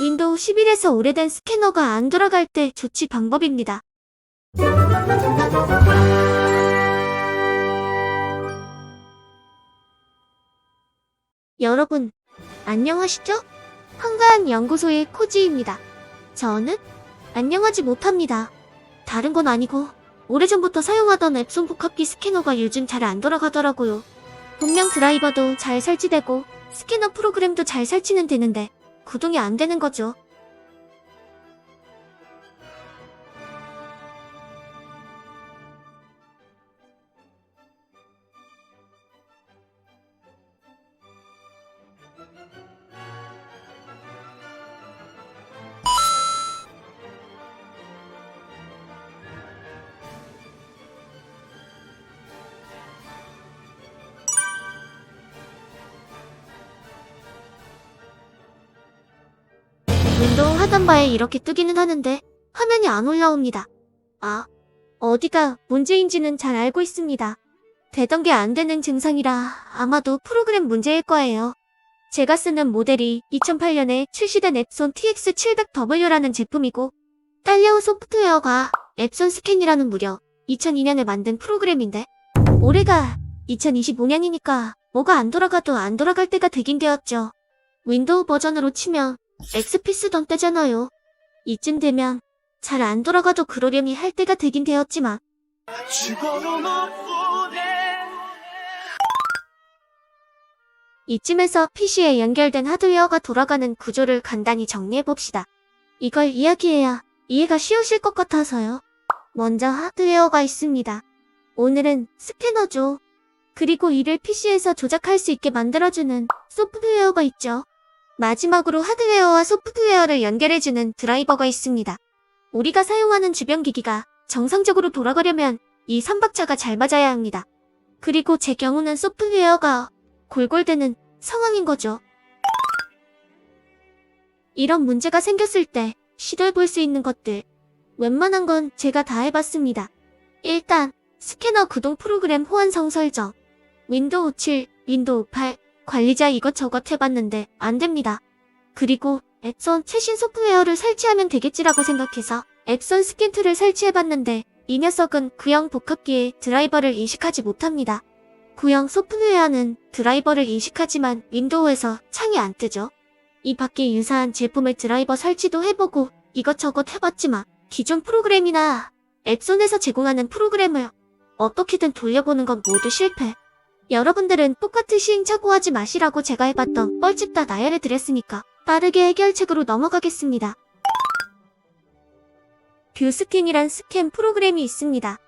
윈도우 11에서 오래된 스캐너가 안 돌아갈 때 조치 방법입니다. 여러분, 안녕하시죠? 한가한 연구소의 코지입니다. 저는 안녕하지 못합니다. 다른 건 아니고 오래전부터 사용하던 앱손 복합기 스캐너가 요즘 잘 안 돌아가더라고요. 분명 드라이버도 잘 설치되고 스캐너 프로그램도 잘 설치는 되는데 구동이 안 되는 거죠. 윈도우 하단 바에 이렇게 뜨기는 하는데 화면이 안 올라옵니다. 아, 어디가 문제인지는 잘 알고 있습니다. 되던 게 안 되는 증상이라 아마도 프로그램 문제일 거예요. 제가 쓰는 모델이 2008년에 출시된 앱손 TX700W라는 제품이고 딸려온 소프트웨어가 앱손 스캔이라는 무려 2002년에 만든 프로그램인데 올해가 2025년이니까 뭐가 안 돌아가도 안 돌아갈 때가 되긴 되었죠. 윈도우 버전으로 치면 XP 쓰던 때잖아요. 이쯤 되면 잘 안 돌아가도 그러려니 할 때가 되긴 되었지만 이쯤에서 PC에 연결된 하드웨어가 돌아가는 구조를 간단히 정리해봅시다. 이걸 이야기해야 이해가 쉬우실 것 같아서요. 먼저 하드웨어가 있습니다. 오늘은 스캐너죠. 그리고 이를 PC에서 조작할 수 있게 만들어주는 소프트웨어가 있죠. 마지막으로 하드웨어와 소프트웨어를 연결해주는 드라이버가 있습니다. 우리가 사용하는 주변 기기가 정상적으로 돌아가려면 이 3박자가 잘 맞아야 합니다. 그리고 제 경우는 소프트웨어가 골골대는 상황인 거죠. 이런 문제가 생겼을 때 시도해볼 수 있는 것들 웬만한 건 제가 다 해봤습니다. 일단 스캐너 구동 프로그램 호환성 설정 윈도우 7, 윈도우 8 관리자 이것저것 해봤는데 안됩니다. 그리고 앱손 최신 소프트웨어를 설치하면 되겠지라고 생각해서 앱손 스캔 툴을 설치해봤는데 이 녀석은 구형 복합기에 드라이버를 인식하지 못합니다. 구형 소프트웨어는 드라이버를 인식하지만 윈도우에서 창이 안 뜨죠. 이 밖에 유사한 제품의 드라이버 설치도 해보고 이것저것 해봤지만 기존 프로그램이나 앱손에서 제공하는 프로그램을 어떻게든 돌려보는 건 모두 실패. 여러분들은 똑같은 시행착오하지 마시라고 제가 해봤던 뻘집 다 나열해드렸으니까 빠르게 해결책으로 넘어가겠습니다. 뷰스캔이란 스캔 프로그램이 있습니다.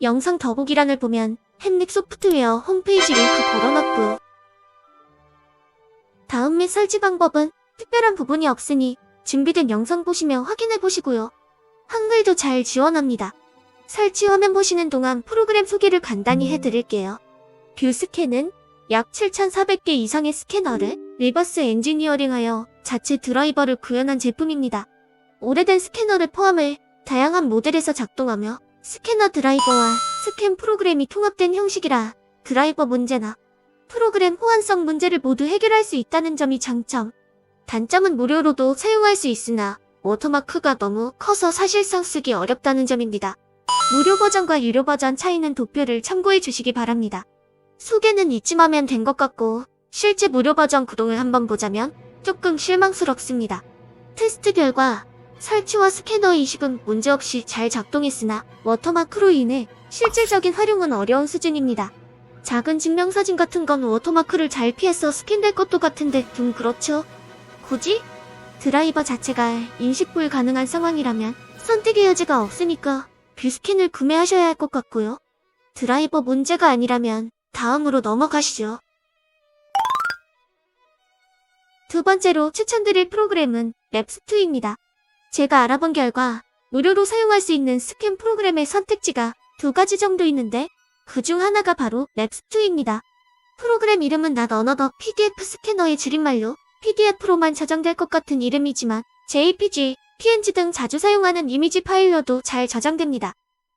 영상 더보기란을 보면 햄릭 소프트웨어 홈페이지 링크 걸어놨고요. 다음 및 설치 방법은 특별한 부분이 없으니 준비된 영상 보시며 확인해보시고요. 한글도 잘 지원합니다. 설치 화면 보시는 동안 프로그램 소개를 간단히 해드릴게요. 뷰스캔은 약 7,400개 이상의 스캐너를 리버스 엔지니어링하여 자체 드라이버를 구현한 제품입니다. 오래된 스캐너를 포함해 다양한 모델에서 작동하며 스캐너 드라이버와 스캔 프로그램이 통합된 형식이라 드라이버 문제나 프로그램 호환성 문제를 모두 해결할 수 있다는 점이 장점. 단점은 무료로도 사용할 수 있으나 워터마크가 너무 커서 사실상 쓰기 어렵다는 점입니다. 무료 버전과 유료 버전 차이는 도표를 참고해 주시기 바랍니다. 소개는 이쯤 하면 된 것 같고 실제 무료 버전 구동을 한번 보자면 조금 실망스럽습니다. 테스트 결과 설치와 스캐너 이식은 문제없이 잘 작동했으나 워터마크로 인해 실질적인 활용은 어려운 수준입니다. 작은 증명사진 같은 건 워터마크를 잘 피해서 스캔될 것도 같은데 좀 그렇죠? 굳이? 드라이버 자체가 인식 불가능한 상황이라면 선택의 여지가 없으니까 뷰스캔을 구매하셔야 할 것 같고요. 드라이버 문제가 아니라면 다음으로 넘어가시죠. 두 번째로 추천드릴 프로그램은 랩스2입니다. 제가 알아본 결과 무료로 사용할 수 있는 스캔 프로그램의 선택지가 두 가지 정도 있는데 그중 하나가 바로 랩스2입니다. 프로그램 이름은 Not Another PDF 스캐너의 줄임말로 PDF로만 저장될 것 같은 이름이지만 JPG, PNG 등 자주 사용하는 이미지 파일로도 잘 저장됩니다.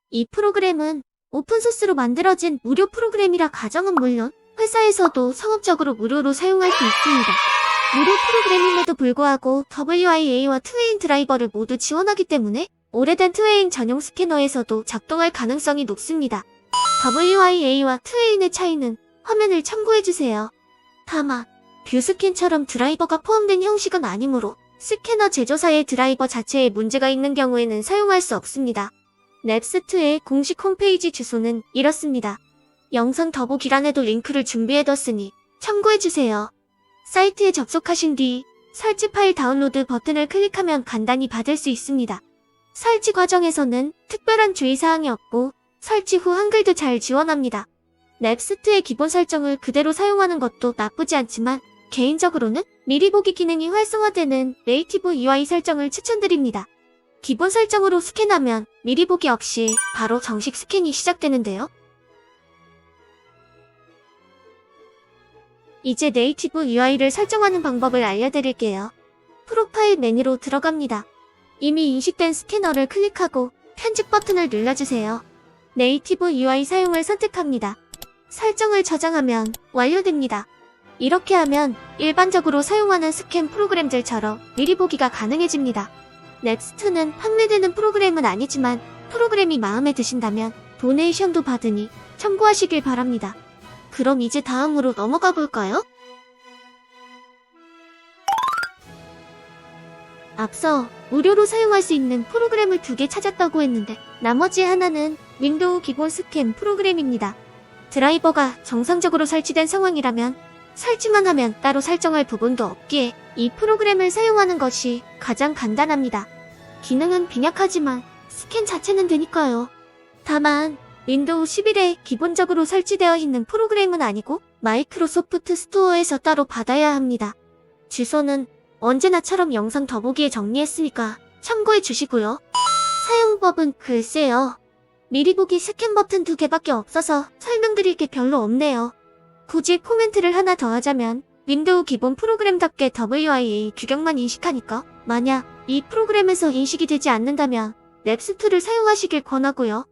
이 프로그램은 오픈소스로 만들어진 무료 프로그램이라 가정은 물론 회사에서도 상업적으로 무료로 사용할 수 있습니다. 무료 프로그램임에도 불구하고 WIA와 트웨인 드라이버를 모두 지원하기 때문에 오래된 트웨인 전용 스캐너에서도 작동할 가능성이 높습니다. WIA와 트웨인의 차이는 화면을 참고해주세요. 다만 뷰스캔처럼 드라이버가 포함된 형식은 아니므로 스캐너 제조사의 드라이버 자체에 문제가 있는 경우에는 사용할 수 없습니다. 랩스트의 공식 홈페이지 주소는 이렇습니다. 영상 더보기란에도 링크를 준비해뒀으니 참고해주세요. 사이트에 접속하신 뒤 설치 파일 다운로드 버튼을 클릭하면 간단히 받을 수 있습니다. 설치 과정에서는 특별한 주의사항이 없고 설치 후 한글도 잘 지원합니다. 랩스트의 기본 설정을 그대로 사용하는 것도 나쁘지 않지만 개인적으로는 미리 보기 기능이 활성화되는 네이티브 UI 설정을 추천드립니다. 기본 설정으로 스캔하면 미리 보기 없이 바로 정식 스캔이 시작되는데요. 이제 네이티브 UI를 설정하는 방법을 알려드릴게요. 프로파일 메뉴로 들어갑니다. 이미 인식된 스캐너를 클릭하고 편집 버튼을 눌러주세요. 네이티브 UI 사용을 선택합니다. 설정을 저장하면 완료됩니다. 이렇게 하면 일반적으로 사용하는 스캔 프로그램들처럼 미리 보기가 가능해집니다. 랩스트는 판매되는 프로그램은 아니지만 프로그램이 마음에 드신다면 도네이션도 받으니 참고하시길 바랍니다. 그럼 이제 다음으로 넘어가 볼까요? 앞서 무료로 사용할 수 있는 프로그램을 2개 찾았다고 했는데 나머지 하나는 윈도우 기본 스캔 프로그램입니다. 드라이버가 정상적으로 설치된 상황이라면 설치만 하면 따로 설정할 부분도 없기에 이 프로그램을 사용하는 것이 가장 간단합니다. 기능은 빈약하지만 스캔 자체는 되니까요. 다만 윈도우 11에 기본적으로 설치되어 있는 프로그램은 아니고 마이크로소프트 스토어에서 따로 받아야 합니다. 주소는 언제나처럼 영상 더보기에 정리했으니까 참고해 주시고요. 사용법은 글쎄요. 미리 보기 스캔 버튼 2개밖에 없어서 설명드릴 게 별로 없네요. 굳이 코멘트를 하나 더 하자면 윈도우 기본 프로그램답게 WIA 규격만 인식하니까 만약 이 프로그램에서 인식이 되지 않는다면 랩스트를 사용하시길 권하고요.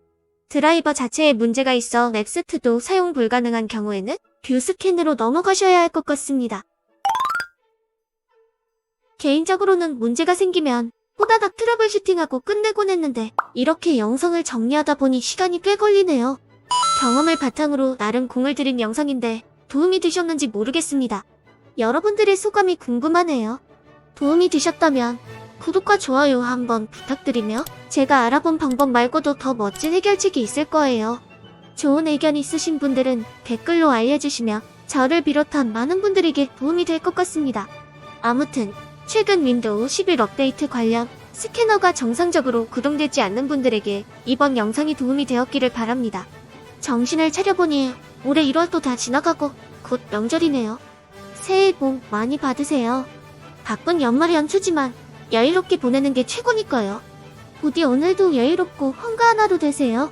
드라이버 자체에 문제가 있어 랩스트도 사용 불가능한 경우에는 뷰스캔으로 넘어가셔야 할 것 같습니다. 개인적으로는 문제가 생기면 호다닥 트러블 슈팅하고 끝내곤 했는데 이렇게 영상을 정리하다 보니 시간이 꽤 걸리네요. 경험을 바탕으로 나름 공을 들인 영상인데 도움이 되셨는지 모르겠습니다. 여러분들의 소감이 궁금하네요. 도움이 되셨다면 구독과 좋아요 한번 부탁드리며 제가 알아본 방법 말고도 더 멋진 해결책이 있을 거예요. 좋은 의견 있으신 분들은 댓글로 알려주시면 저를 비롯한 많은 분들에게 도움이 될 것 같습니다. 아무튼 최근 윈도우 11 업데이트 관련 스캐너가 정상적으로 구동되지 않는 분들에게 이번 영상이 도움이 되었기를 바랍니다. 정신을 차려보니 올해 1월도 다 지나가고 곧 명절이네요. 새해 복 많이 받으세요. 바쁜 연말 연초지만 여유롭게 보내는 게 최고니까요. 부디 오늘도 여유롭고 한가한 하루 되세요.